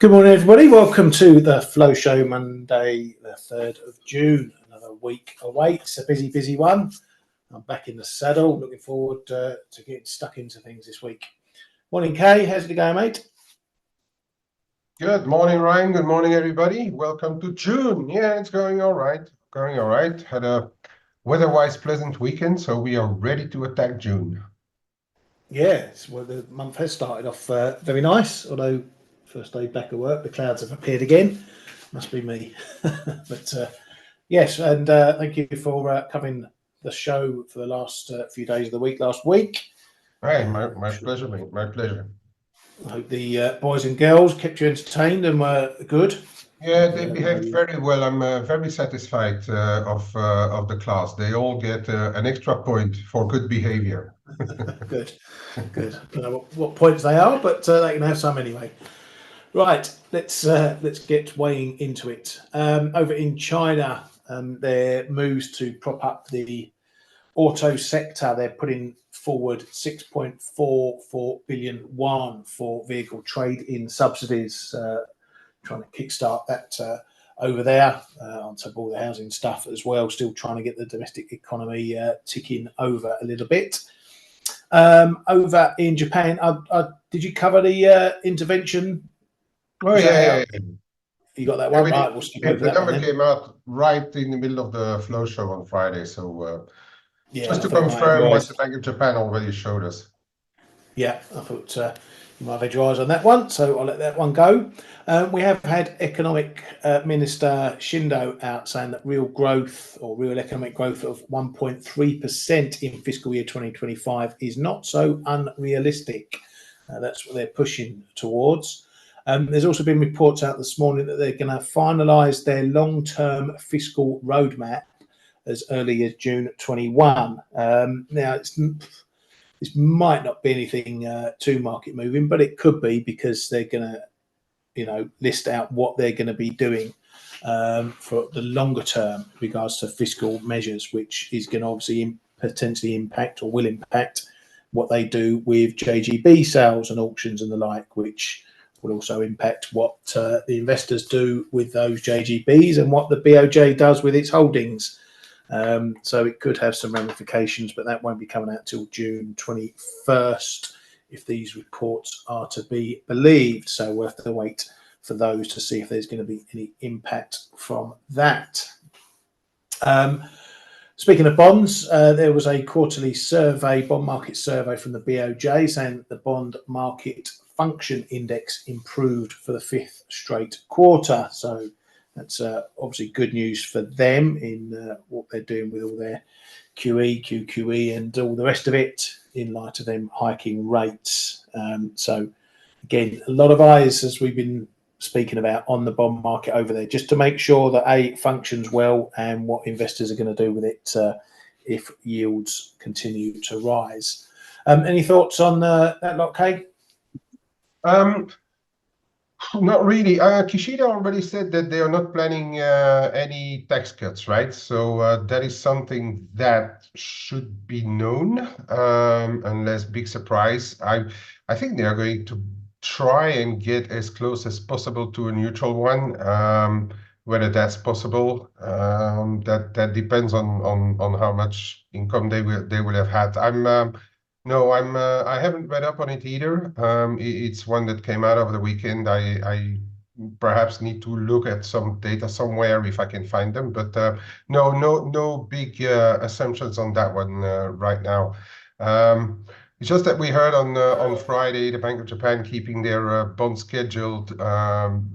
Good morning, everybody. Welcome to the Flow Show, Monday, the 3rd of June. Another week awaits, a busy one. I'm back in the saddle. Looking forward to getting stuck into things this week. Morning, Kay. How's it going, mate? Good morning, Ryan. Good morning, everybody. Welcome to June. Yeah, it's going all right. Had a weather-wise pleasant weekend, so we are ready to attack June. Yes, well, the month has started off very nice, although first day back at work, the clouds have appeared again. Must be me. But yes, and thank you for covering the show for the last few days of the week last week. Right, my pleasure, mate. My pleasure. I hope the boys and girls kept you entertained and were good. Yeah, they behaved very well. I'm very satisfied of the class. They all get an extra point for good behavior. Good. I don't know what points they are, but they can have some anyway. Right, let's get weighing into it. Over in China, their moves to prop up the auto sector, they're putting forward 6.44 billion yuan for vehicle trade-in subsidies, trying to kickstart that over there, on top of all the housing stuff as well, still trying to get the domestic economy ticking over a little bit. Over in Japan, did you cover the intervention? Oh, yeah. You got that one? Right, we'll skip over The that number one then. came out right in the middle of the Flow Show on Friday, so Yeah, just to confirm what the Bank of Japan already showed us. Yeah, I thought you might have had your eyes on that one, so I'll let that one go. We have had Economic Minister Shindo out saying that real economic growth of 1.3% in fiscal year 2025 is not so unrealistic. That's what they're pushing towards. There's also been reports out this morning that they're going to finalise their long-term fiscal roadmap as early as June 21. Now, this might not be anything too market moving, but it could be because they're going to, list out what they're going to be doing for the longer term in regards to fiscal measures, which is going to obviously potentially impact or will impact what they do with JGB sales and auctions and the like, which will also impact what the investors do with those JGBs and what the BOJ does with its holdings. So it could have some ramifications, but that won't be coming out till June 21st if these reports are to be believed. So we'll have to wait for those to see if there's going to be any impact from that. Speaking of bonds, there was a quarterly bond market survey from the BOJ saying that the bond market function index improved for the 5th straight quarter. So that's obviously good news for them in what they're doing with all their QE, QQE, and all the rest of it in light of them hiking rates. So again, a lot of eyes, as we've been speaking about, on the bond market over there, just to make sure that it functions well and what investors are going to do with it if yields continue to rise. Any thoughts on that lot, Kay? Not really. Kishida already said that they are not planning any tax cuts, right? So that is something that should be known, unless big surprise. I think they are going to try and get as close as possible to a neutral one. Whether that's possible, that depends on how much income they will have had. I haven't read up on it either. It's one that came out over the weekend. I perhaps need to look at some data somewhere if I can find them, but no big assumptions on that one right now. It's just that we heard on Friday the Bank of Japan keeping their bond scheduled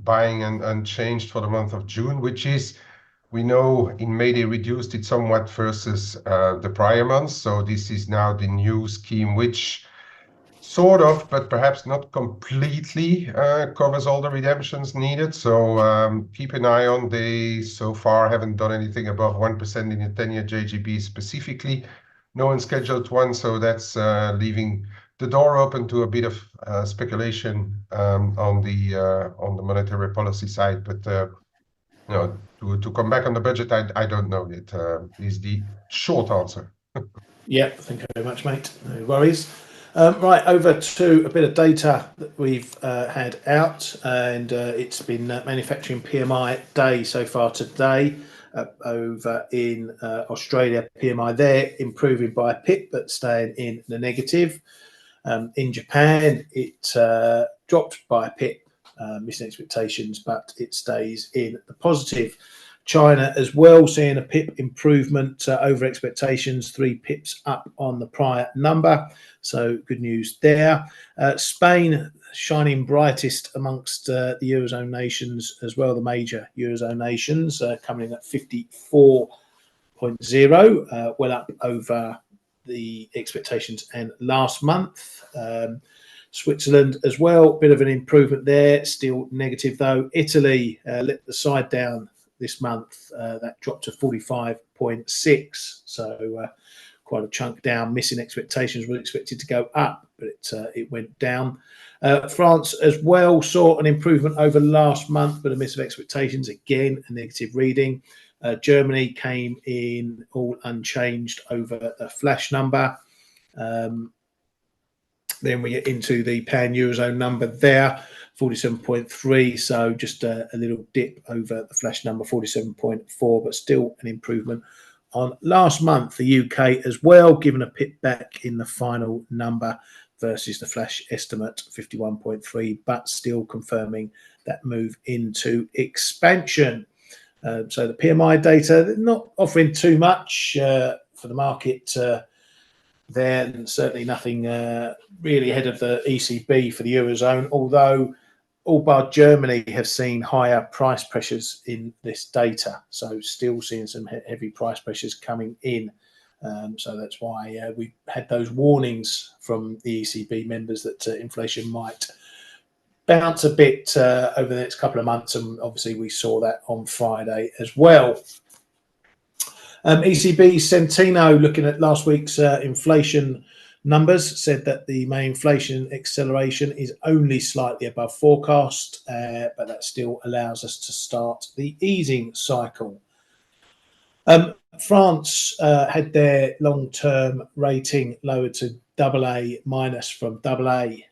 buying unchanged for the month of June, which is, we know in May they reduced it somewhat versus the prior months. So this is now the new scheme, which sort of, but perhaps not completely, covers all the redemptions needed. So keep an eye on. They so far haven't done anything above 1% in the 10-year JGB specifically. No unscheduled one, so that's leaving the door open to a bit of speculation on the monetary policy side. But to come back on the budget, I don't know yet, is the short answer. Yeah, thank you very much, mate. No worries. Right, over to a bit of data that we've had out, and it's been manufacturing PMI day so far today. Over in Australia, PMI there improving by a pip, but staying in the negative. In Japan, it dropped by a pip, missing expectations, but it stays in the positive. China as well, seeing a pip improvement over expectations, 3 pips up on the prior number. So good news there. Spain shining brightest amongst the Eurozone nations as well, the major Eurozone nations, coming in at 54.0, well up over the expectations and last month. Switzerland as well, bit of an improvement there, still negative though. Italy let the side down this month, that dropped to 45.6, so quite a chunk down, missing expectations. Was expected to go up, but it went down. France as well saw an improvement over last month, but a miss of expectations, again a negative reading. Germany came in all unchanged over a flash number. Then we get into the pan-Eurozone number there, 47.3, so just a little dip over the flash number, 47.4, but still an improvement on last month. The UK as well, given a pip back in the final number versus the flash estimate, 51.3, but still confirming that move into expansion. So the PMI data, not offering too much for the market there, and certainly nothing really ahead of the ECB for the Eurozone, although all bar Germany have seen higher price pressures in this data. So still seeing some heavy price pressures coming in. So that's why we had those warnings from the ECB members that inflation might bounce a bit over the next couple of months. And obviously we saw that on Friday as well. ECB Centeno, looking at last week's inflation numbers, said that the May inflation acceleration is only slightly above forecast, but that still allows us to start the easing cycle. France had their long-term rating lowered to AA minus from AA.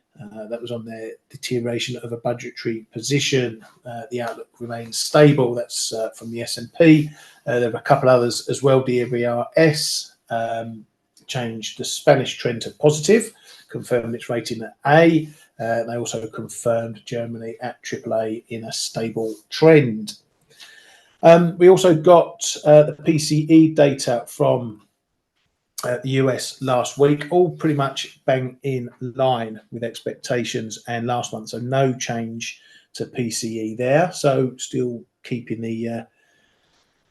That was on their deterioration of a budgetary position. The outlook remains stable. That's from the S&P. There were a couple others as well. DBRS changed the Spanish trend to positive, confirmed its rating at A. They also confirmed Germany at AAA in a stable trend. We also got the PCE data from the US last week, all pretty much bang in line with expectations and last month. So no change to PCE there. So still keeping the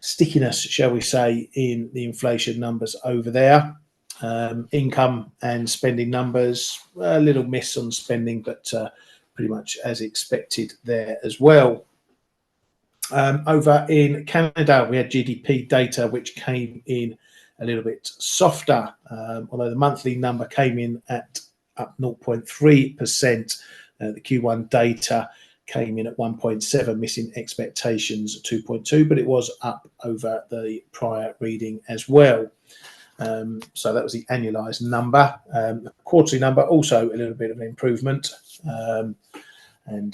stickiness, shall we say, in the inflation numbers over there. Income and spending numbers, a little miss on spending, but pretty much as expected there as well. Over in Canada, we had GDP data, which came in a little bit softer, although the monthly number came in at up 0.3%. The Q1 data came in at 1.7, missing expectations at 2.2, but it was up over the prior reading as well. So that was the annualized number. The quarterly number, also a little bit of an improvement. And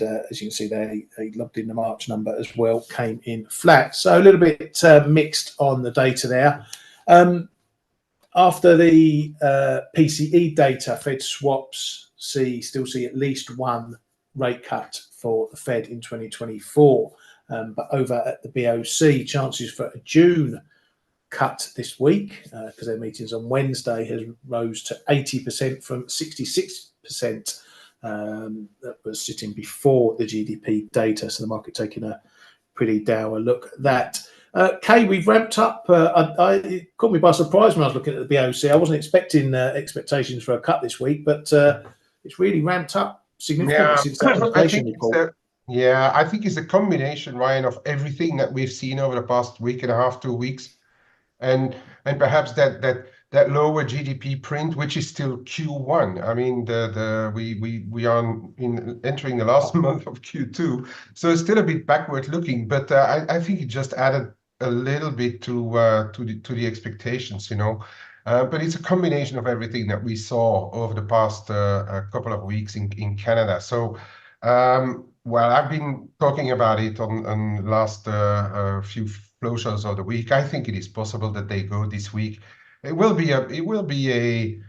as you can see, they logged in the March number as well, came in flat. So a little bit mixed on the data there. After the PCE data, Fed swaps still see at least one rate cut for the Fed in 2024. But over at the BOC, chances for a June cut this week, because their meeting's on Wednesday, has rose to 80% from 66%. That was sitting before the GDP data. So the market taking a pretty dour look at that. Kay, we've ramped up. It caught me by surprise when I was looking at the BOC. I wasn't expecting expectations for a cut this week, but it's really ramped up significantly since that inflation report. I think it's a combination, Ryan, of everything that we've seen over the past week and a half, 2 weeks, and perhaps that lower GDP print, which is still Q1. I mean, we are entering the last month of Q2, so it's still a bit backward looking. But I think it just added a little bit to the expectations. You know, But it's a combination of everything that we saw over the past couple of weeks in Canada. So, well, I've been talking about it on last few flow shows of the week. I think it is possible that they go this week. It will be a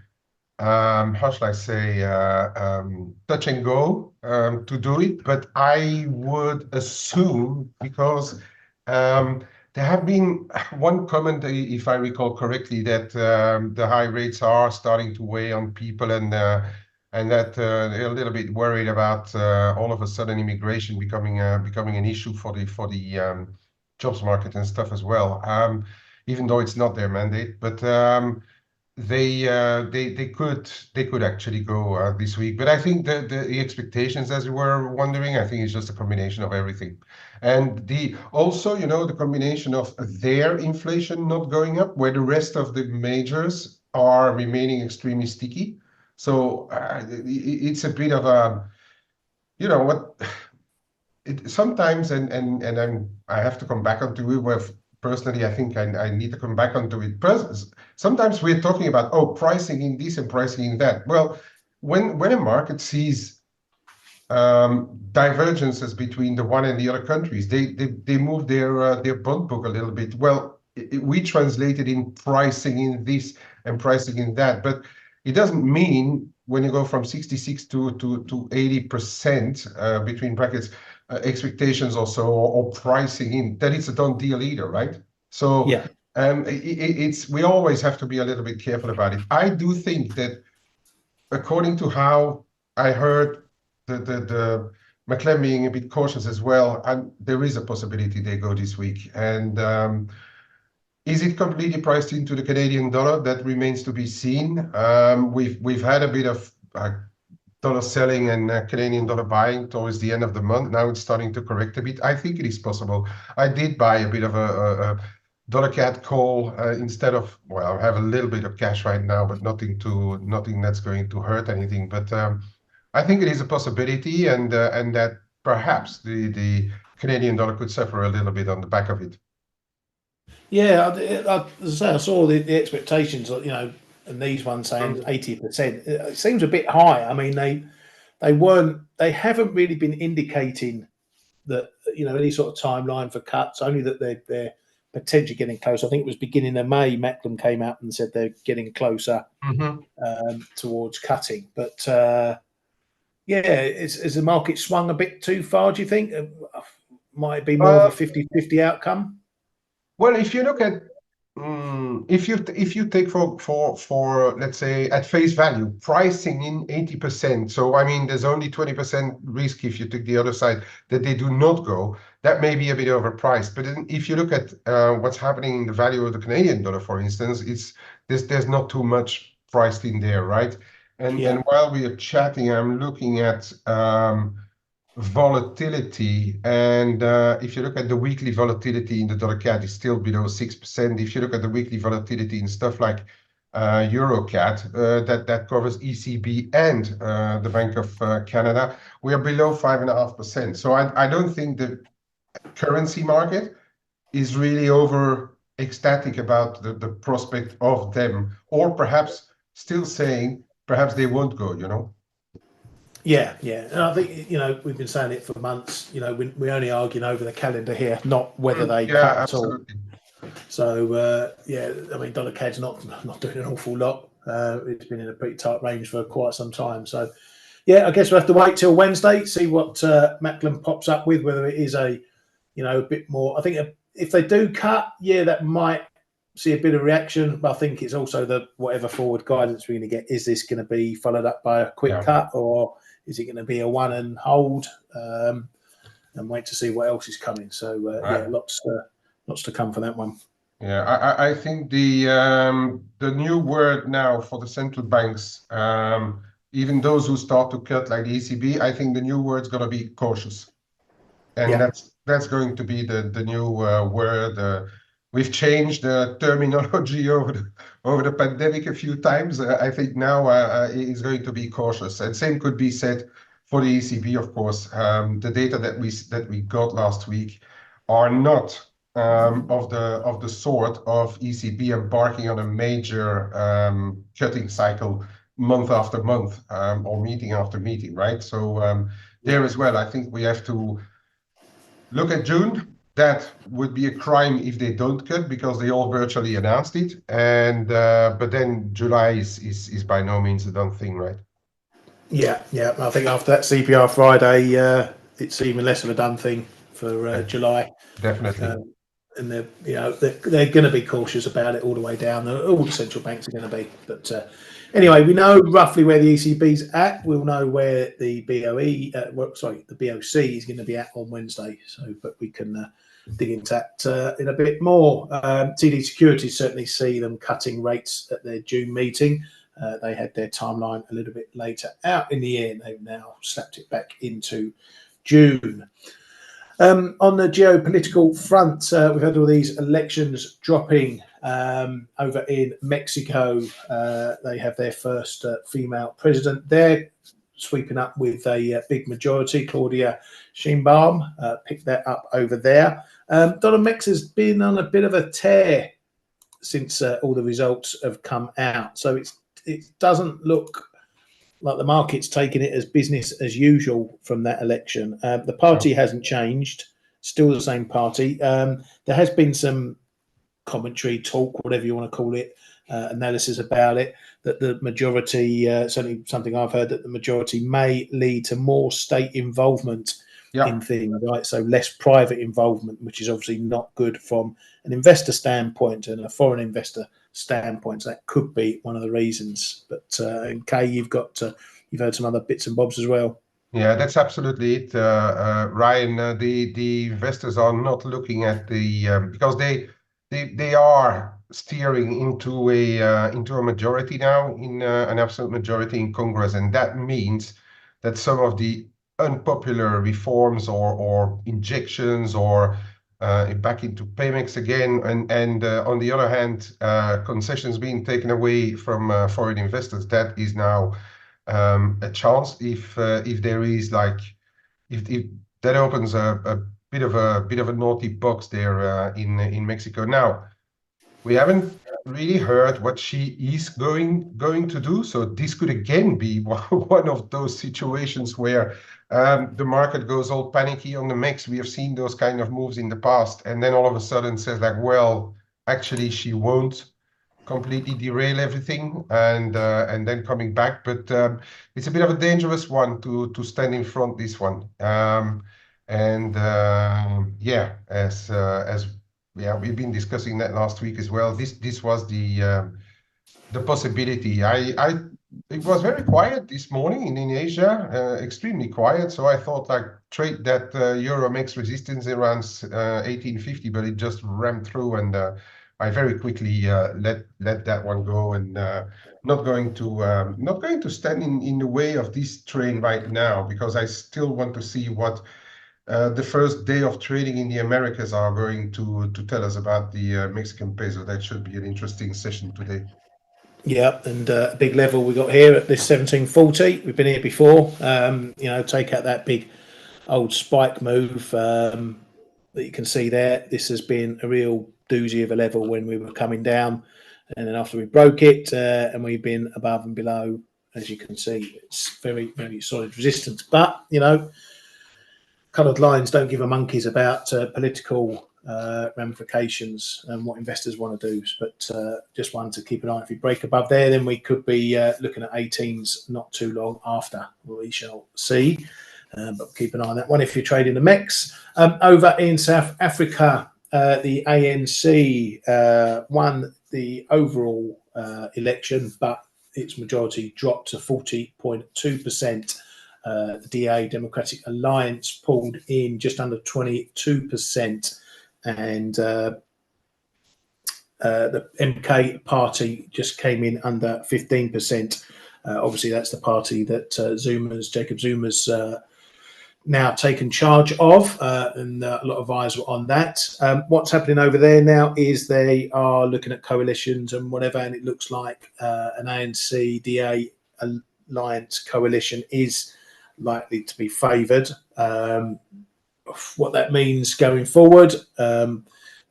how shall I say, touch and go to do it. But I would assume, because there have been one comment, if I recall correctly, that the high rates are starting to weigh on people, and that they're a little bit worried about all of a sudden immigration becoming an issue for the jobs market and stuff as well. Even though it's not their mandate, but they could actually go this week. But I think the expectations, as you were wondering, I think it's just a combination of everything, and also, you know, the combination of their inflation not going up, where the rest of the majors are remaining extremely sticky. So it's a bit of a, you know what, sometimes, and I have to come back onto it, where personally I think I need to come back onto it. Sometimes we're talking about, oh, pricing in this and pricing in that. Well, when a market sees divergences between the one and the other countries, they move their bond book a little bit. Well, we translated in pricing in this and pricing in that, but it doesn't mean when you go from 66 to 80% between brackets expectations also, or pricing in, that it's a done deal either, right? So Yeah. we always have to be a little bit careful about it. I do think that, according to how I heard the McLaren being a bit cautious as well, and there is a possibility they go this week. And is it completely priced into the Canadian dollar? That remains to be seen. We've had a bit of dollar selling and Canadian dollar buying towards the end of the month. Now it's starting to correct a bit. I think it is possible. I did buy a bit of a dollar CAD call instead of, well, I have a little bit of cash right now, but nothing that's going to hurt anything. But I think it is a possibility, and that perhaps the Canadian dollar could suffer a little bit on the back of it. Yeah, as I say, I saw the expectations, you know, and these ones saying 80%. It seems a bit high. I mean, they haven't really been indicating that, you know, any sort of timeline for cuts. Only that they're potentially getting close. I think it was beginning of May. Macklem came out and said they're getting closer towards cutting. But yeah, is the market swung a bit too far? Do you think might it be more of a 50-50 outcome? Well, if you look at if you take for let's say at face value pricing in 80%, so I mean there's only 20% risk if you take the other side that they do not go. That may be a bit overpriced. But then if you look at what's happening in the value of the Canadian dollar, for instance, there's not too much priced in there, right? And while we are chatting, I'm looking at volatility, and if you look at the weekly volatility in the dollar CAD, is still below 6%. If you look at the weekly volatility in stuff like Euro CAD, that covers ECB and the Bank of Canada, we are below 5.5%. So I don't think the currency market is really over ecstatic about the prospect of them, or perhaps still saying perhaps they won't go, you know. Yeah, and I think, you know, we've been saying it for months. You know, we're only arguing over the calendar here, not whether they cut at all. So yeah, I mean, dollar CAD's not doing an awful lot. It's been in a pretty tight range for quite some time. So yeah, I guess we'll have to wait till Wednesday, see what Macklem pops up with, whether it is a, you know, a bit more. I think if they do cut, yeah, that might see a bit of reaction. But I think it's also the whatever forward guidance we're going to get. Is this going to be followed up by a quick cut, or is it going to be a one and hold, and wait to see what else is coming? So yeah, lots to come for that one. Yeah, I think the new word now for the central banks, even those who start to cut like the ECB, I think the new word's going to be cautious, and that's going to be the new word. We've changed the terminology over the pandemic a few times. I think now it's going to be cautious, and same could be said for the ECB, of course. The data that we got last week are not of the sort of ECB embarking on a major cutting cycle month after month, or meeting after meeting, right? So there as well, I think we have to look at June. That would be a crime if they don't cut, because they all virtually announced it. And but then July is by no means a done thing, right? Yeah, yeah. I think after that CPR Friday, it's even less of a done thing for July. Definitely. And they're going to be cautious about it all the way down. All the central banks are going to be. But anyway, we know roughly where the ECB's at. We'll know where the the BOC is going to be at on Wednesday. So, but we can dig into that in a bit more. TD Securities certainly see them cutting rates at their June meeting. They had their timeline a little bit later out in the year, and they've now slapped it back into June. On the geopolitical front, we've had all these elections dropping over in Mexico. They have their first female president there, sweeping up with a big majority. Claudia Sheinbaum picked that up over there. Donald Mex has been on a bit of a tear since all the results have come out. So it doesn't look like the market's taking it as business as usual from that election. The party hasn't changed, still the same party. There has been some commentary, talk, whatever you want to call it, analysis about it, that the majority, certainly something I've heard, that the majority may lead to more state involvement in things, right? So less private involvement, which is obviously not good from an investor standpoint and a foreign investor standpoint. So that could be one of the reasons. But Kay, you've heard some other bits and bobs as well. Yeah, that's absolutely it, Ryan. The investors are not looking at the because they are steering into a majority now, in an absolute majority in Congress, and that means that some of the unpopular reforms or injections or back into Pemex again, and on the other hand, concessions being taken away from foreign investors. That is now a chance if there is if that opens a bit of a naughty box there in Mexico. Now, we haven't really heard what she is going to do, so this could again be one of those situations where the market goes all panicky on the mix. We have seen those kind of moves in the past, and then all of a sudden says like, well, actually she won't completely derail everything, and then coming back. But it's a bit of a dangerous one to stand in front this one. Yeah, as we've been discussing that last week as well. This was the possibility. It was very quiet this morning in Asia, extremely quiet. So I thought like trade that euro makes resistance around 1850, but it just rammed through, and I very quickly let that one go, and not going to stand in the way of this train right now, because I still want to see what the first day of trading in the Americas are going to tell us about the Mexican peso. That should be an interesting session today. Yeah, and a big level we got here at this 1740. We've been here before. Take out that big old spike move that you can see there. This has been a real doozy of a level when we were coming down, and then after we broke it, and we've been above and below, as you can see. It's very, very solid resistance. But coloured lines don't give a monkeys about political ramifications and what investors want to do. But just one to keep an eye on. If we break above there, then we could be looking at 18s not too long after. We shall see. But keep an eye on that one if you're trading the MEX. Over in South Africa, the ANC won the overall election, but its majority dropped to 40.2%. The DA, Democratic Alliance, pulled in just under 22%, and the MK party just came in under 15%. Obviously, that's the party that Jacob Zuma's now taken charge of, and a lot of eyes were on that. What's happening over there now is they are looking at coalitions and whatever, and it looks like an ANC DA alliance coalition is likely to be favoured. What that means going forward,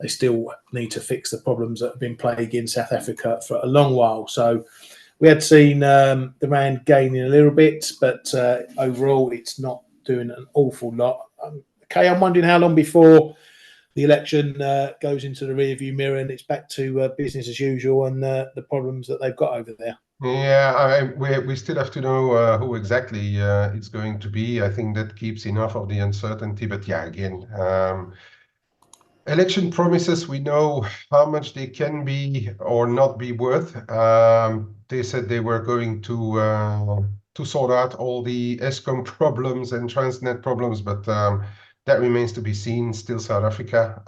they still need to fix the problems that have been plaguing South Africa for a long while. So we had seen the rand gaining a little bit, but overall it's not doing an awful lot. Okay, I'm wondering how long before the election goes into the rearview mirror and it's back to business as usual and the problems that they've got over there. Yeah, we still have to know who exactly it's going to be. I think that keeps enough of the uncertainty. But yeah, again, election promises, we know how much they can be or not be worth. They said they were going to sort out all the Eskom problems and Transnet problems, but that remains to be seen. Still South Africa.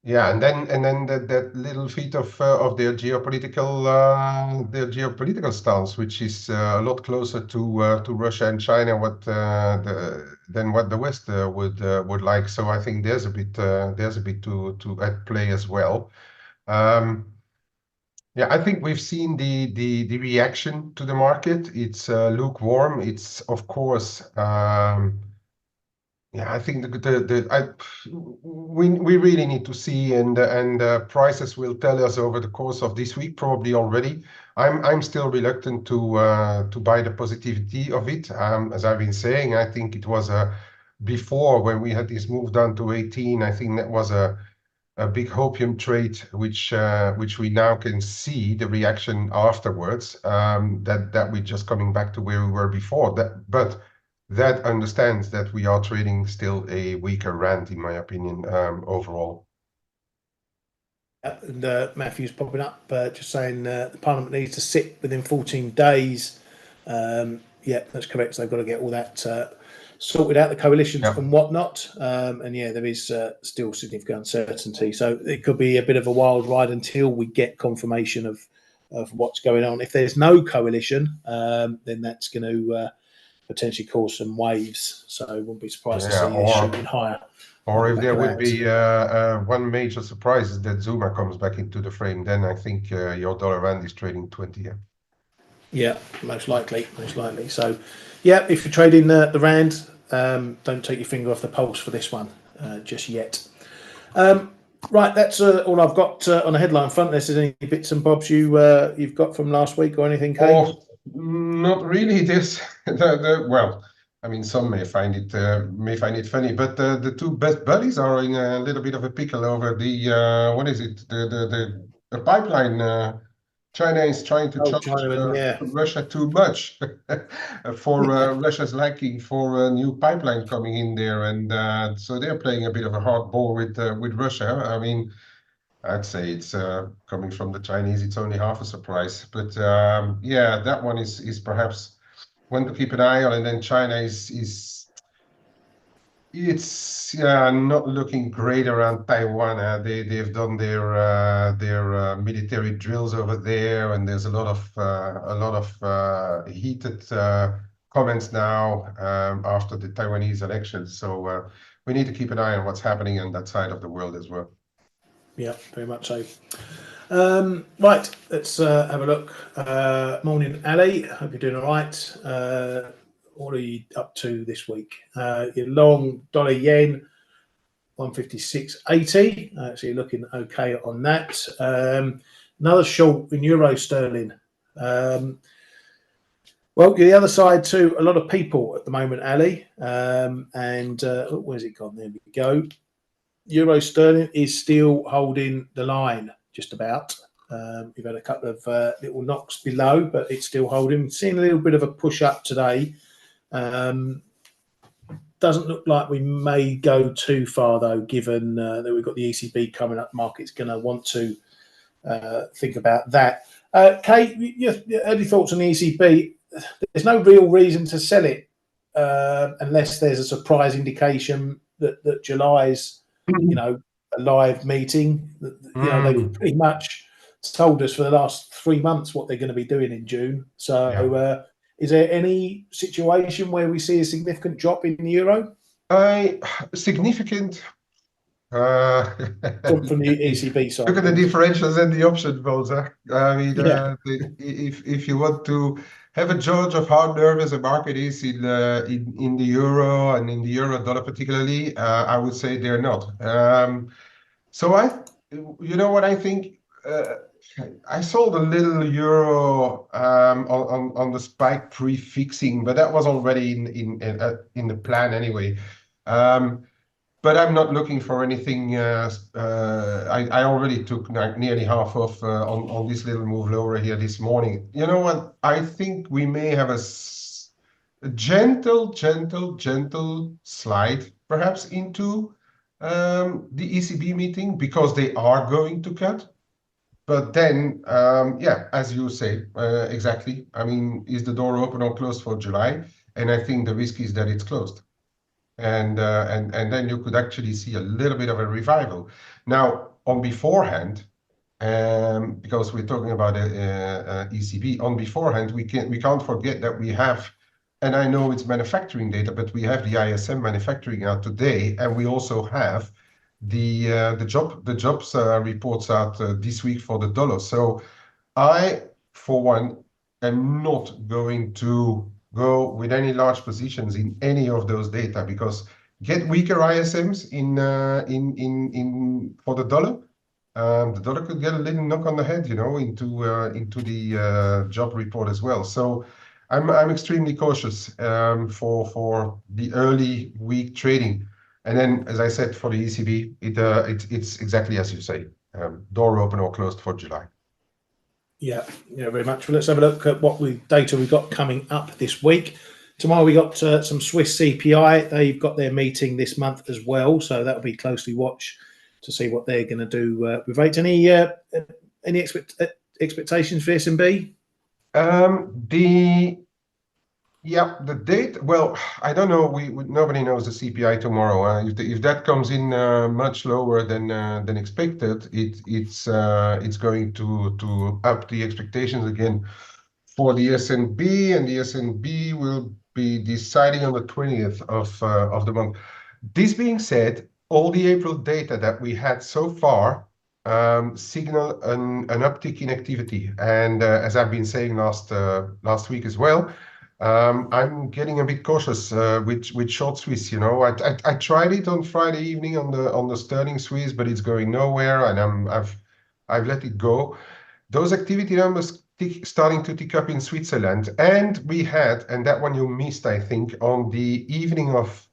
Yeah, and then that little feat of their geopolitical stance, which is a lot closer to Russia and China, than what the West would like. So I think there's a bit to at play as well. Yeah, I think we've seen the reaction to the market. It's lukewarm. It's of course. Yeah, I think we really need to see, and prices will tell us over the course of this week, probably already. I'm still reluctant to buy the positivity of it. As I've been saying, I think it was before when we had this move down to 18. I think that was a big hopium trade, which we now can see the reaction afterwards. That we're just coming back to where we were before. That understands that we are trading still a weaker rand, in my opinion, overall. And Matthew's popping up, just saying the Parliament needs to sit within 14 days. Yeah, that's correct. So they've got to get all that sorted out, the coalitions and whatnot. And yeah, there is still significant uncertainty. So it could be a bit of a wild ride until we get confirmation of what's going on. If there's no coalition, then that's going to potentially cause some waves, so I wouldn't be surprised to see it shooting higher. Or if there would be one major surprise is that Zuma comes back into the frame, then I think your dollar rand is trading 20. Yeah, most likely. So, yeah, if you're trading the rand, don't take your finger off the pulse for this one just yet. Right, that's all I've got on the headline front. Unless there's any bits and bobs you've got from last week or anything, Kate? Oh, not really. Well, I mean, some may find it funny, but the two best buddies are in a little bit of a pickle over the what is it? The pipeline. China is trying to charge Russia too much for Russia's liking for a new pipeline coming in there, and so they're playing a bit of a hard ball with Russia. I mean, I'd say it's coming from the Chinese. It's only half a surprise, but yeah, that one is perhaps one to keep an eye on. And then China it's not looking great around Taiwan. They've done their military drills over there, and there's a lot of heated comments now after the Taiwanese elections. So we need to keep an eye on what's happening on that side of the world as well. Yeah, very much so. Right, let's have a look. Morning, Ali. Hope you're doing all right. What are you up to this week? Your long dollar yen, 156.80. So you're looking okay on that. Another short in euro sterling. Well, you're the other side to a lot of people at the moment, Ali. And where's it gone? There we go. Euro sterling is still holding the line, just about. We've had a couple of little knocks below, but it's still holding. Seeing a little bit of a push up today. Doesn't look like we may go too far, though, given that we've got the ECB coming up. Market's going to want to think about that. Kate, your early thoughts on the ECB? There's no real reason to sell it unless there's a surprise indication that July's a live meeting. They've pretty much told us for the last 3 months what they're going to be doing in June. So is there any situation where we see a significant drop in the euro? Significant. from the ECB side Look of at the things. differentials and the option votes. Huh? I mean, Yeah, if you want to have a judge of how nervous a market is in the euro and in the euro dollar particularly, I would say they're not. So you know what I think? I sold a little euro on the spike pre-fixing, but that was already in the plan anyway. But I'm not looking for anything. I already took nearly half off on this little move lower here this morning. You know what? I think we may have a gentle slide perhaps into the ECB meeting because they are going to cut. But then, yeah, as you say, exactly. I mean, is the door open or closed for July? And I think the risk is that it's closed. And then you could actually see a little bit of a revival. Now, on beforehand, because we're talking about ECB, on beforehand, we can't forget that we have, and I know it's manufacturing data, but we have the ISM manufacturing out today, and we also have the jobs reports out this week for the dollar. So I, for one, am not going to go with any large positions in any of those data because get weaker ISMs in for the dollar. The dollar could get a little knock on the head, you know, into the job report as well. So I'm extremely cautious for the early week trading. And then, as I said, for the ECB, it's exactly as you say, door open or closed for July. yeah, very much. Well, let's have a look at what data we've got coming up this week. Tomorrow we got some Swiss CPI. They've got their meeting this month as well, so that'll be closely watched to see what they're going to do with rates. Any expectations for S&B? The date. Well, I don't know. Nobody knows the CPI tomorrow. If that comes in much lower than expected, it's going to up the expectations again for the S&B, and the S&B will be deciding on the 20th of the month. This being said, all the April data that we had so far signal an uptick in activity, and as I've been saying last week as well. I'm getting a bit cautious with short Swiss. You know, I tried it on Friday evening on the sterling Swiss, but it's going nowhere, and I've let it go. Those activity numbers starting to tick up in Switzerland, and we had, and that one you missed, I think, on the evening of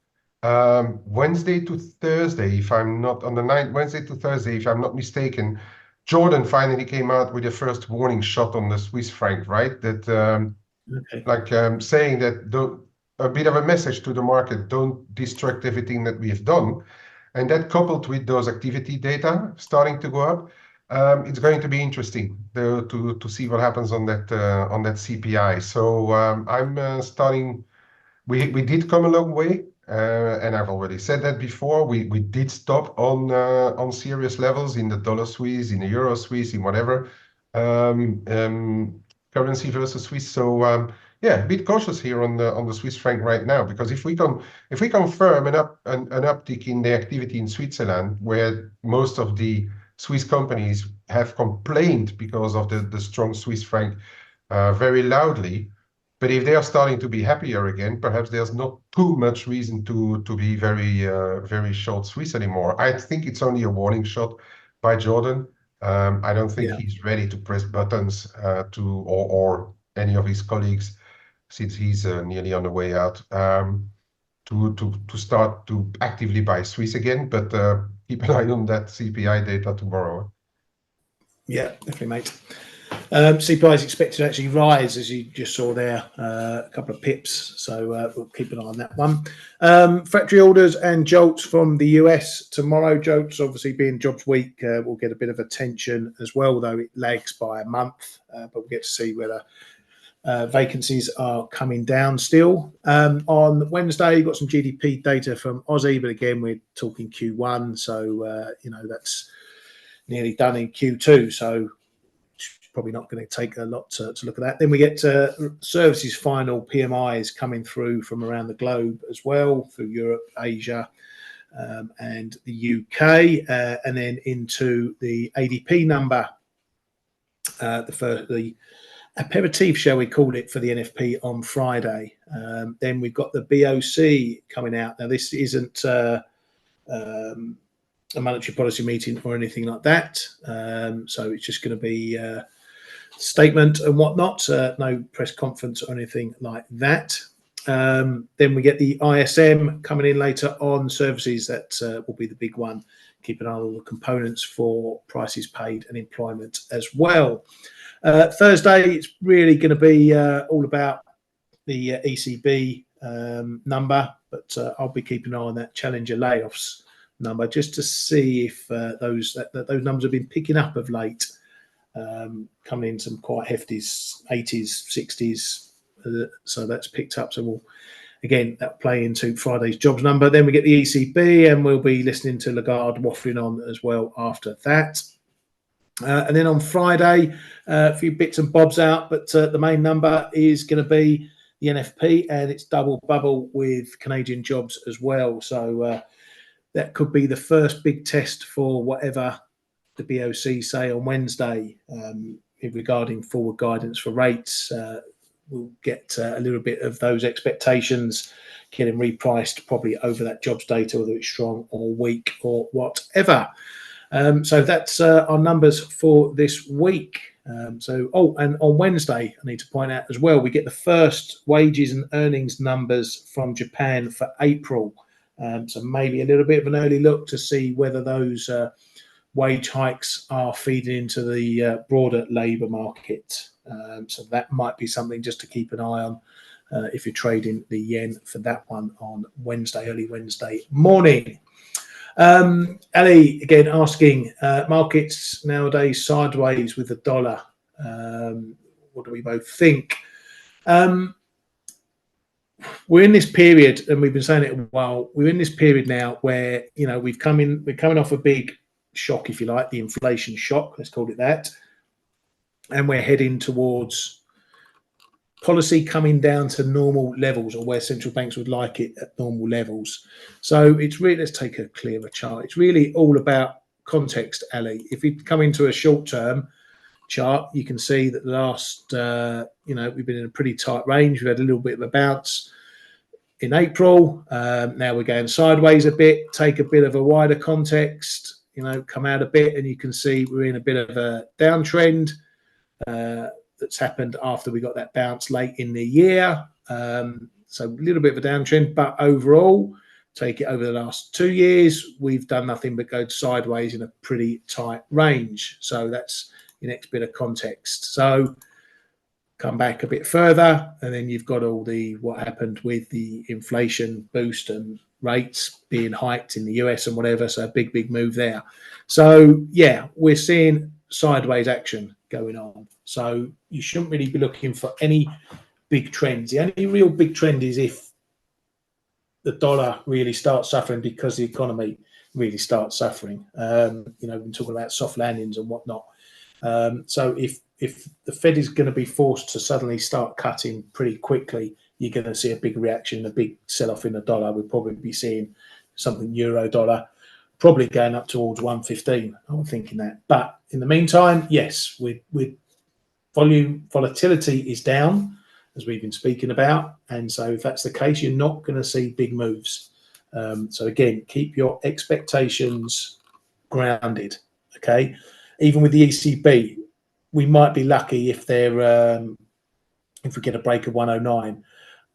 Wednesday to Thursday, if I'm not on the night, Wednesday to Thursday, if I'm not mistaken, Jordan finally came out with the first warning shot on the Swiss franc, right? That. Okay. Saying that a bit of a message to the market, don't distract everything that we have done. And that coupled with those activity data starting to go up, it's going to be interesting to see what happens on that CPI. So I'm starting. We did come a long way, and I've already said that before. We did stop on serious levels in the dollar Swiss, in the euro Swiss, in whatever currency versus Swiss. So yeah, a bit cautious here on the Swiss franc right now, because if we confirm an uptick in the activity in Switzerland, where most of the Swiss companies have complained because of the strong Swiss franc very loudly. But if they are starting to be happier again, perhaps there's not too much reason to be very short Swiss anymore. I think it's only a warning shot by Jordan. I don't think he's ready to press buttons or any of his colleagues, since he's nearly on the way out, to start to actively buy Swiss again. But keep an eye on that CPI data tomorrow. Yeah, definitely, mate. CPI is expected to actually rise, as you just saw there, a couple of pips. So we'll keep an eye on that one. Factory orders and jolts from the US tomorrow. Jolts, obviously being jobs week, will get a bit of attention as well, though it lags by a month. But we'll get to see whether vacancies are coming down still. On Wednesday, you've got some GDP data from Aussie, but again, we're talking Q1. So, that's nearly done in Q2. So, probably not going to take a lot to look at that. Then we get services final PMIs coming through from around the globe as well, through Europe, Asia, and the UK, and then into the ADP number, the aperitif, shall we call it, for the NFP on Friday. Then we've got the BOC coming out. Now, this isn't a monetary policy meeting or anything like that. So it's just going to be a statement and whatnot. No press conference or anything like that. Then we get the ISM coming in later on. Services, that will be the big one. Keep an eye on all the components for prices paid and employment as well. Thursday, it's really going to be all about the ECB number, but I'll be keeping an eye on that Challenger layoffs number just to see if those numbers have been picking up of late, coming in some quite hefty 80s, 60s. So that's picked up. So we'll, again, that play into Friday's jobs number. Then we get the ECB, and we'll be listening to Lagarde waffling on as well after that. And then on Friday, a few bits and bobs out, but the main number is going to be the NFP, and it's double bubble with Canadian jobs as well. So that could be the first big test for whatever the BOC say on Wednesday regarding forward guidance for rates. We'll get a little bit of those expectations getting repriced probably over that jobs data, whether it's strong or weak or whatever. So that's our numbers for this week. And on Wednesday, I need to point out as well, we get the first wages and earnings numbers from Japan for April. So maybe a little bit of an early look to see whether those wage hikes are feeding into the broader labour market. So that might be something just to keep an eye on if you're trading the yen for that one on Wednesday, early Wednesday morning. Ali again asking, markets nowadays sideways with the dollar. What do we both think? We're in this period, and we've been saying it a while. We're in this period now where, you know, we're coming off a big shock, if you like, the inflation shock, let's call it that, and we're heading towards policy coming down to normal levels, or where central banks would like it at normal levels. So it's really, let's take a clearer chart. It's really all about context, Ali. If you come into a short-term chart, you can see that the last, we've been in a pretty tight range. We've had a little bit of a bounce in April. Now we're going sideways a bit. Take a bit of a wider context, come out a bit, and you can see we're in a bit of a downtrend that's happened after we got that bounce late in the year. So a little bit of a downtrend, but overall, take it over the last 2 years, we've done nothing but go sideways in a pretty tight range. So that's your next bit of context. So come back a bit further, and then you've got all what happened with the inflation boost and rates being hiked in the US and whatever. So a big move there. So yeah, we're seeing sideways action going on. So you shouldn't really be looking for any big trends. The only real big trend is if the dollar really starts suffering because the economy really starts suffering. We've been talking about soft landings and whatnot. So if the Fed is going to be forced to suddenly start cutting pretty quickly, you're going to see a big reaction, a big sell-off in the dollar. We'll probably be seeing something euro dollar probably going up towards 115. I'm thinking that. But in the meantime, yes, with volatility is down, as we've been speaking about. And so if that's the case, you're not going to see big moves. So again, keep your expectations grounded, okay? Even with the ECB, we might be lucky if if we get a break of 109.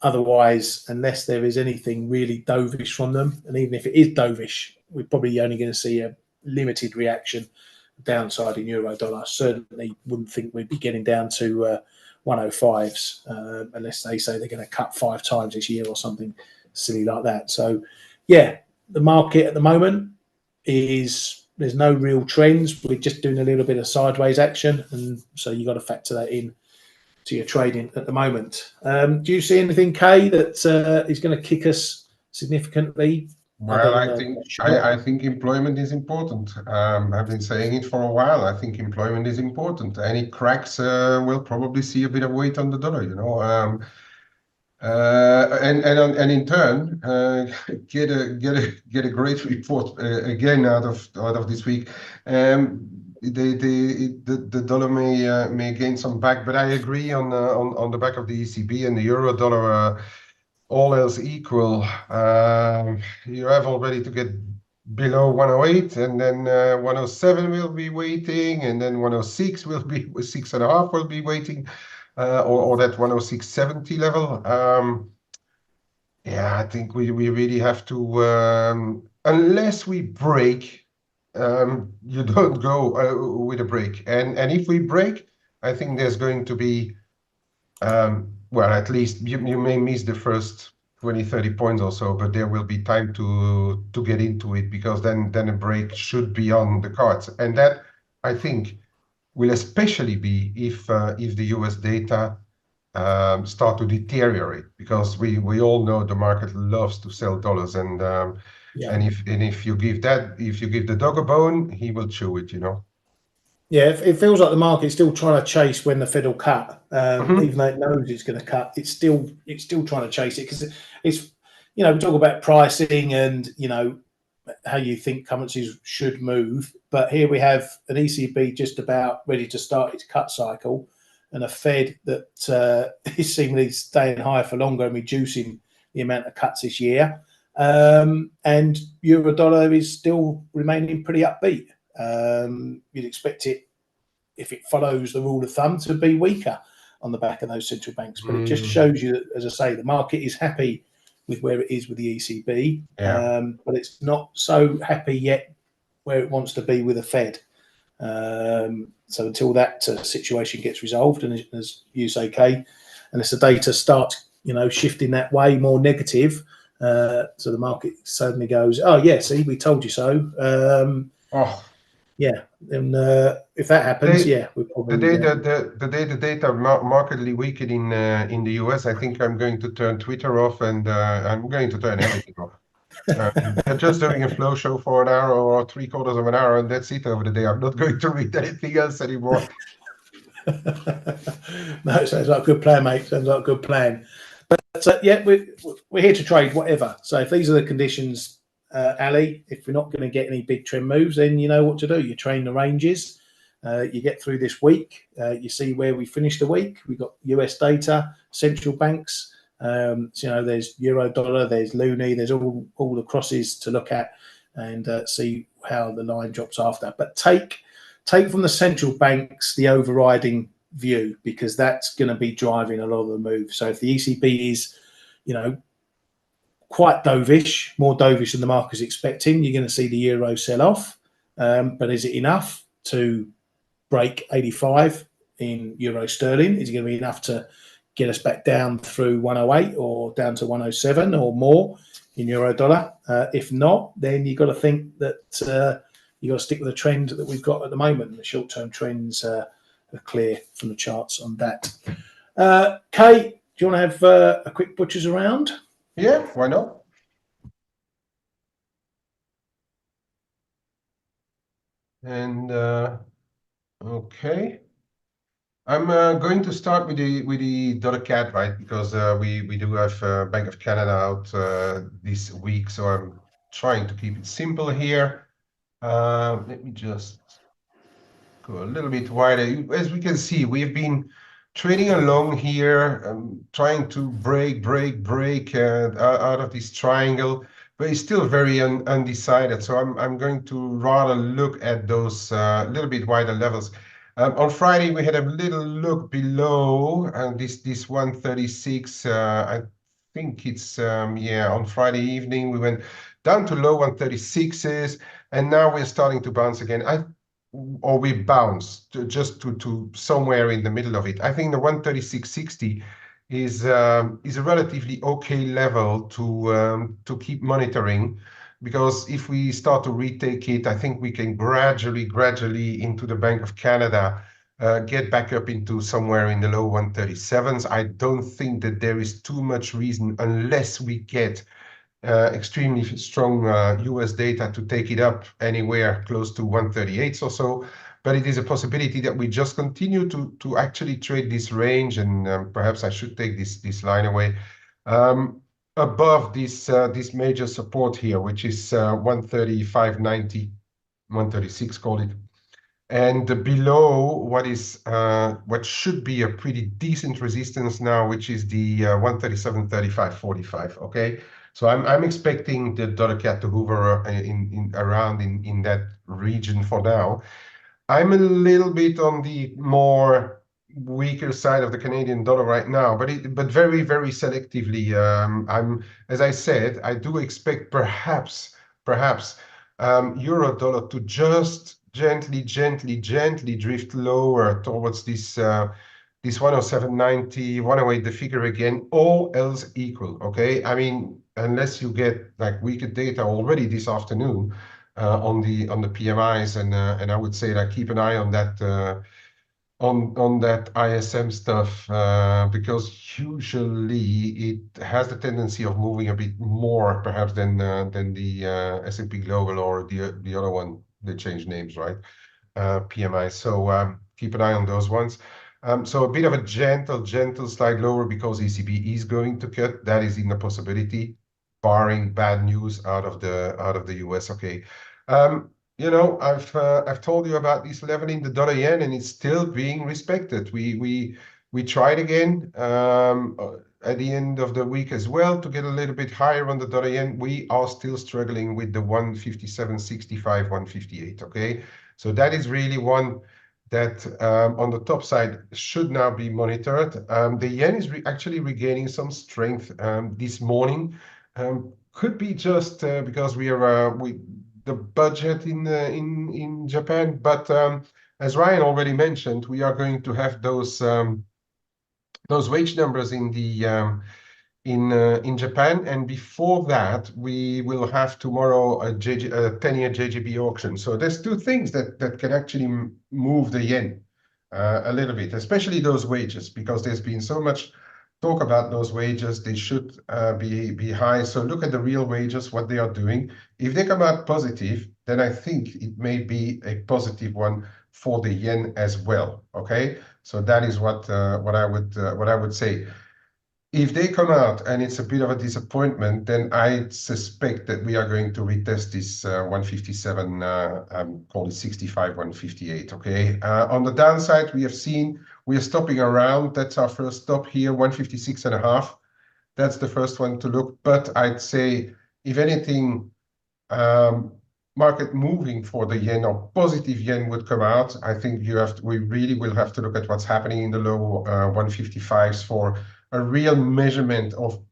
Otherwise, unless there is anything really dovish from them, and even if it is dovish, we're probably only going to see a limited reaction downside in euro dollar. Certainly wouldn't think we'd be getting down to 105s unless they say they're going to cut 5 times this year or something silly like that. So yeah, the market at the moment there's no real trends. We're just doing a little bit of sideways action, and so you've got to factor that in to your trading at the moment. Do you see anything, Kay, that is going to kick us significantly? Well, I think employment is important. I've been saying it for a while. I think employment is important. Any cracks will probably see a bit of weight on the dollar. And in turn, get a great report again out of this week. The dollar may gain some back, but I agree on the back of the ECB and the euro dollar. All else equal, you have already to get below 108, and then 107 will be waiting, and then 106 will be 6.5 will be waiting, or that 106.70 level. Yeah, I think we really have to, unless we break, you don't go with a break, and if we break, I think there's going to be. Well, at least you may miss the first 20, 30 points or so, but there will be time to get into it, because then a break should be on the cards. And that, I think, will especially be if the US data start to deteriorate, because we all know the market loves to sell dollars, and if you give the dog a bone, he will chew it, you know. Yeah, it feels like the market's still trying to chase when the Fed will cut, Mhm. even though it knows it's going to cut. It's still trying to chase it, because it's, we talk about pricing and how you think currencies should move, but here we have an ECB just about ready to start its cut cycle, and a Fed that is seemingly staying higher for longer and reducing the amount of cuts this year, and euro dollar is still remaining pretty upbeat. You'd expect it, if it follows the rule of thumb, to be weaker on the back of those central banks. But it just shows you that, as I say, the market is happy with where it is with the ECB, but it's not so happy yet where it wants to be with the Fed. So until that situation gets resolved, and as you say, Kay, and as the data starts, shifting that way more negative, so the market suddenly goes, "Oh yeah, see, we told you so." Yeah, and if that happens, we probably the day the data markedly weaken in the US, I think I'm going to turn Twitter off, and I'm going to turn everything off. They're just doing a flow show for an hour or 3/4 of an hour, and that's it over the day. I'm not going to read anything else anymore. No, sounds like a good plan, mate. Sounds like a good plan. But yeah, we're here to trade, whatever. So if these are the conditions, Ali, if we're not going to get any big trend moves, then you know what to do. You train the ranges. You get through this week. You see where we finished the week. We've got US data, central banks. So there's euro dollar, there's loonie, there's all the crosses to look at, and see how the line drops after. But take from the central banks the overriding view, because that's going to be driving a lot of the move. So if the ECB is, quite dovish, more dovish than the market is expecting, you're going to see the euro sell off. But is it enough to break 85 in euro sterling? Is it going to be enough to get us back down through 108 or down to 107 or more in euro dollar? If not, then you've got to think that you've got to stick with the trend that we've got at the moment. The short-term trends are clear from the charts on that. Kate, do you want to have a quick butchers around? Yeah, why not? And okay, I'm going to start with the dollar CAD, right? Because we do have Bank of Canada out this week, so I'm trying to keep it simple here. Let me just go a little bit wider. As we can see, we've been trading along here, trying to break out of this triangle, but it's still very undecided. So I'm going to rather look at those little bit wider levels. On Friday, we had a little look below this 136. I think it's on Friday evening we went down to low 136s, and now we're starting to bounce again. Or we bounce just to somewhere in the middle of it. I think the 136.60 is a relatively okay level to keep monitoring, because if we start to retake it, I think we can gradually into the Bank of Canada get back up into somewhere in the low 137s. I don't think that there is too much reason, unless we get extremely strong US data, to take it up anywhere close to 138 or so. But it is a possibility that we just continue to actually trade this range, and perhaps I should take this line away. above this major support here, which is 135.90, 136, call it, and below what should be a pretty decent resistance now, which is the 137.35.45. Okay, so I'm expecting the dollar CAD to hover around in that region for now. I'm a little bit on the more weaker side of the Canadian dollar right now, but very, very selectively. As I said, I do expect perhaps euro dollar to just gently drift lower towards this 107.90, 108, the figure again, all else equal. Okay, I mean, unless you get like weaker data already this afternoon on the PMIs, and I would say like keep an eye on that on that ISM stuff because usually it has the tendency of moving a bit more perhaps than the S&P Global or the other one. They changed names, right? PMI. So keep an eye on those ones. So a bit of a gentle slide lower because ECB is going to cut. That is in a possibility, barring bad news out of the US. Okay. You know, I've told you about this level in the dollar yen, and it's still being respected. We tried again at the end of the week as well to get a little bit higher on the dollar yen. We are still struggling with the 157.65, 158. Okay, so that is really one that on the top side should now be monitored. The yen is actually regaining some strength this morning. Could be just because we are the budget in Japan, but as Ryan already mentioned, we are going to have those wage numbers in the in Japan, and before that, we will have tomorrow a 10-year JGB auction. So there's two things that can actually move the yen a little bit, especially those wages, because there's been so much talk about those wages. They should be high. So look at the real wages, what they are doing. If they come out positive, then I think it may be a positive one for the yen as well. Okay, so that is what I would say. If they come out and it's a bit of a disappointment, then I suspect that we are going to retest this 157, call it 65, 158. Okay. On the downside, we have seen we are stopping around. That's our first stop here, 156.5. That's the first one to look. But I'd say, if anything, market moving for the yen or positive yen would come out, I think we really will have to look at what's happening in the low 155s for a real measurement of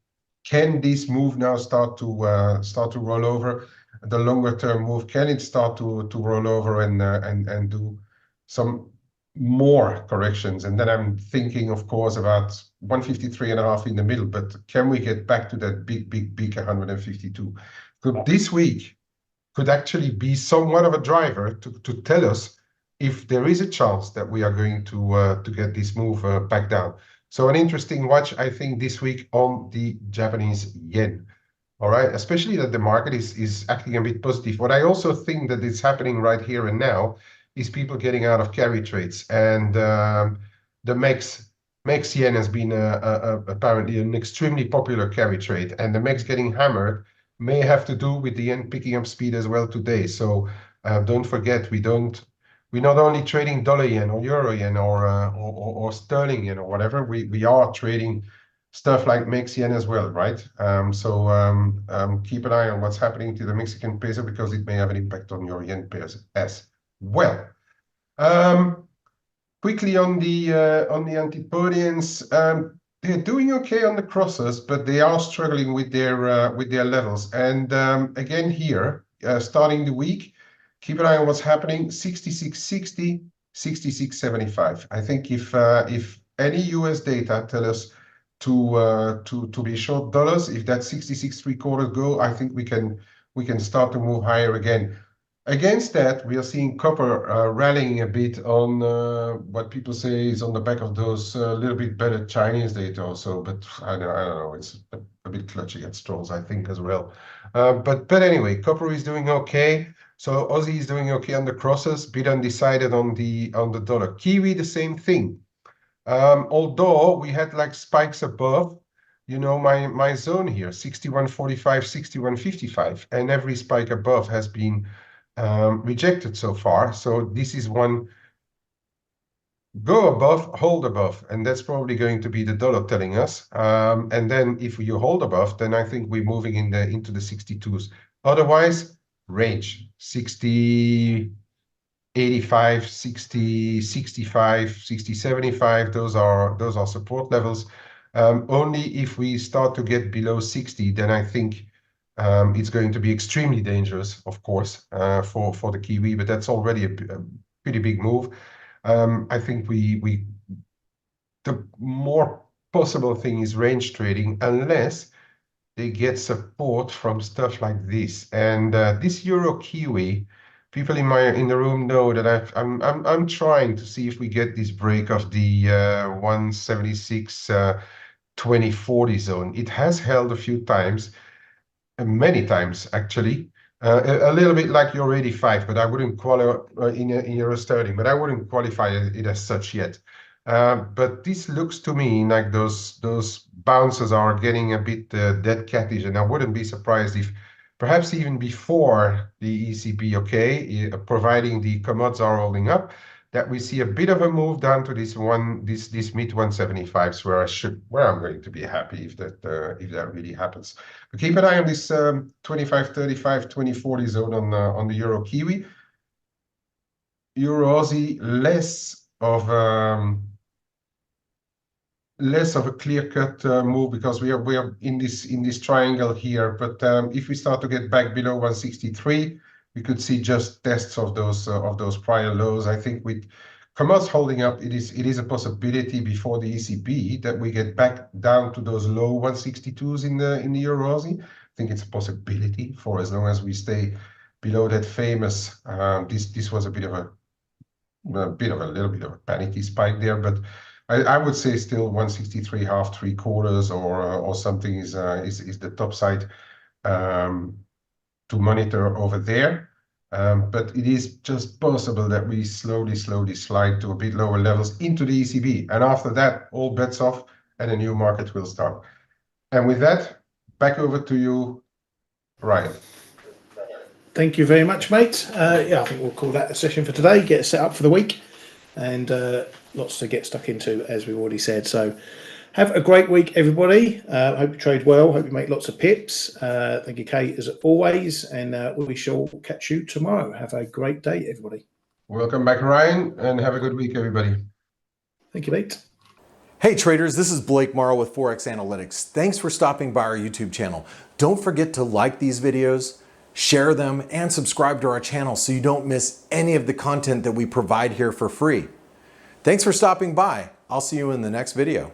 can this move now start to roll over, the longer term move, can it start to roll over and do some more corrections? And then I'm thinking, of course, about 153.5 in the middle, but can we get back to that big 152? So this week could actually be somewhat of a driver to tell us if there is a chance that we are going to get this move back down. So an interesting watch, I think, this week on the Japanese yen. All right, especially that the market is acting a bit positive. What I also think that is happening right here and now is people getting out of carry trades, and the MEX yen has been apparently an extremely popular carry trade, and the MEX getting hammered may have to do with the yen picking up speed as well today. So don't forget, we're not only trading dollar yen or euro yen or sterling yen or whatever. We are trading stuff like MEX yen as well, right? So keep an eye on what's happening to the Mexican peso because it may have an impact on your yen pairs as well. Quickly on the Antipodians, they're doing okay on the crosses, but they are struggling with their levels. And again here, starting the week, keep an eye on what's happening. 66.60, 66.75. I think if any US data tell us to be short dollars, if that 66.75 go, I think we can start to move higher again. Against that, we are seeing copper rallying a bit on what people say is on the back of those little bit better Chinese data also, but I don't know, it's a bit clutching at straws, I think, as well. But anyway, copper is doing okay. So Aussie is doing okay on the crosses, bit undecided on the dollar. Kiwi, the same thing. Although we had like spikes above, my zone here, 61.45, 61.55, and every spike above has been rejected so far. So this is one go above, hold above, and that's probably going to be the dollar telling us. And then if you hold above, then I think we're moving into the 62s. Otherwise, range 60, 85, 60, 65, 60, 75. Those are support levels. Only if we start to get below 60, then I think it's going to be extremely dangerous, of course, for the Kiwi. But that's already a pretty big move. I think the more possible thing is range trading, unless they get support from stuff like this. And this Euro Kiwi, people in the room know that I'm trying to see if we get this break of the 176 2040 zone. It has held a few times, many times actually. A little bit like your 85, but I wouldn't qualify in Euro sterling, but I wouldn't qualify it as such yet. But this looks to me like those bounces are getting a bit dead cattish, and I wouldn't be surprised if perhaps even before the ECB, providing the commods are holding up, that we see a bit of a move down to this mid 175s where I'm going to be happy if that really happens. But keep an eye on this 25.35, 2040 zone on the Euro Kiwi. Euro Aussie, less of a clear-cut move because we are in this triangle here. But if we start to get back below 163, we could see just tests of those prior lows. I think with commerce holding up, it is a possibility before the ECB that we get back down to those low 162s in the Euro Aussie. I think it's a possibility for as long as we stay below that famous. This was a little bit of a panicky spike there, but I would say still 163 half, 3/4 or something is the top side to monitor over there. But it is just possible that we slowly slide to a bit lower levels into the ECB. And after that, all bets off and a new market will start. And with that, back over to you, Ryan. Thank you very much, mate. Yeah, I think we'll call that a session for today, get set up for the week, and lots to get stuck into, as we've already said. So have a great week, everybody. Hope you trade well. Hope you make lots of pips. Thank you, Kate, as always. And we shall catch you tomorrow. Have a great day, everybody. Welcome back, Ryan, and have a good week, everybody. Thank you, mate. Hey traders, this is Blake Morrow with ForexAnalytix. Thanks for stopping by our YouTube channel. Don't forget to like these videos, share them, and subscribe to our channel so you don't miss any of the content that we provide here for free. Thanks for stopping by. I'll see you in the next video.